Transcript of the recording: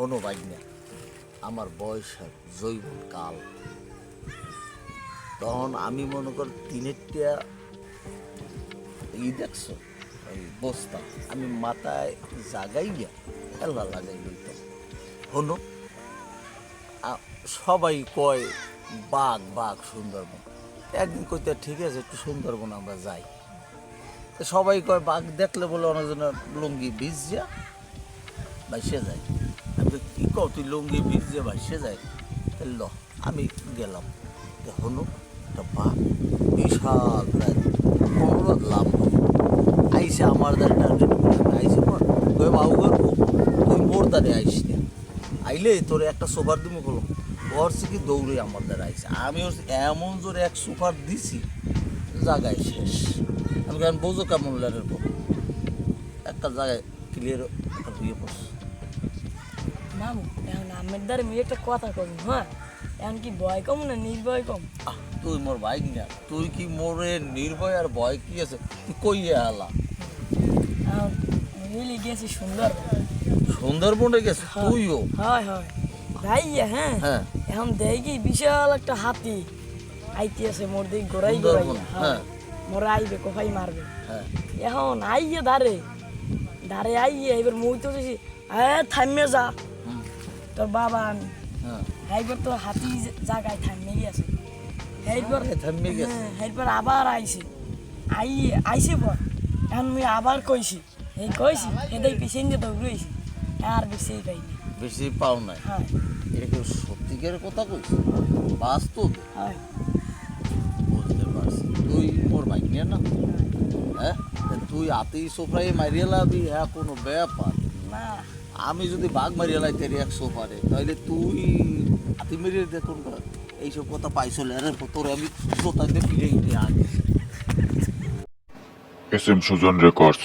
কোনো বাইক না, আমার বয়স জৈবন কাল, তখন আমি মনে কর তিনেরটা দেখছো ওই বস্তা আমি মাথায় জাগাইয়া এল্লা লাগাই লইতাম। হনো সবাই কয় বাঘ বাঘ সুন্দরবন, একদিন কইতে ঠিক আছে একটু সুন্দরবন আমরা যাই। সবাই কয় বাঘ দেখলে বলে অনেকজনের লুঙ্গি ভিজা ভাসে যায়। আমি তো কী কও তুই লুঙ্গি ভিজে ভাসে যায়, ল আমি গেলাম। হনো একটা বাঘ বিশাল অনুরোধ লাভ আইসে আমার দ্বারা আইসে কই বাবু করবো তুই মোর দ্বারে আইস না, আইলে তোর একটা সোফার তুমি বলো ঘর থেকে দৌড়ে আমার দ্বারা আইসে। আমি এমন জোরে এক সোফার দিছি জায়গায় শেষ। আমি কারণ বোঝো কেমন লেনের পর একটা জায়গায় ক্লিয়ার হয়ে পড়ছে। মামু এখন আমের দ্বারে আমি একটা কথা কম, হ্যাঁ এখন কি ভয় কম না নির্ভয় কম? তুই মোর বাইক না, তুই কি মোরে নির্ভয় আর ভয় কি আছে তুই কইয়া আলা। এখন রিয়েলি গেছি সুন্দরবন। সুন্দরবনে গেছে তুইও? হয় হয় ভাইয়া, হ্যাঁ হ্যাঁ এখন দেখি বিশাল একটা হাতি আইতে আছে মোর দিক গোড়াই গোড়াই, হ্যাঁ মোরা আইবে কোফাই মারবে। হ্যাঁ এখন আইয়ে ধারে ধারে আইয়ে এবার মুই তো দেখি থামিয়ে যা তোর বাবা আমি, হ্যাঁ এইবার তো হাতি জায়গায় থামিয়ে গেছে। এইবার থামিয়ে গেছে। এইবার আবার আইসে পর এখন মুই আবার কইছি এই কইছি এটাই পিছিয়ে নিয়ে দৌড়েছি আর বেশি পাইনি। বেশি পাও নাই? হ্যাঁ এটা কি সত্যিকারের কথা কইছি বাস্তব? হয় বুঝতে পারছি তুই মোর বাইক নিয়ে না, হ্যাঁ তুই আতেই সোফায় মারিয়ে লাবি, হ্যাঁ কোনো ব্যাপার না। আমি যদি বাঘ মারিয়ে লাই তেরি এক সোফারে তাহলে তুই হাতি মেরিয়ে দে কোনটা? এইসব কথা পাইছো লেনের তোর আমি জোতা দিয়ে ফিরে আগে। SM Sujan Records.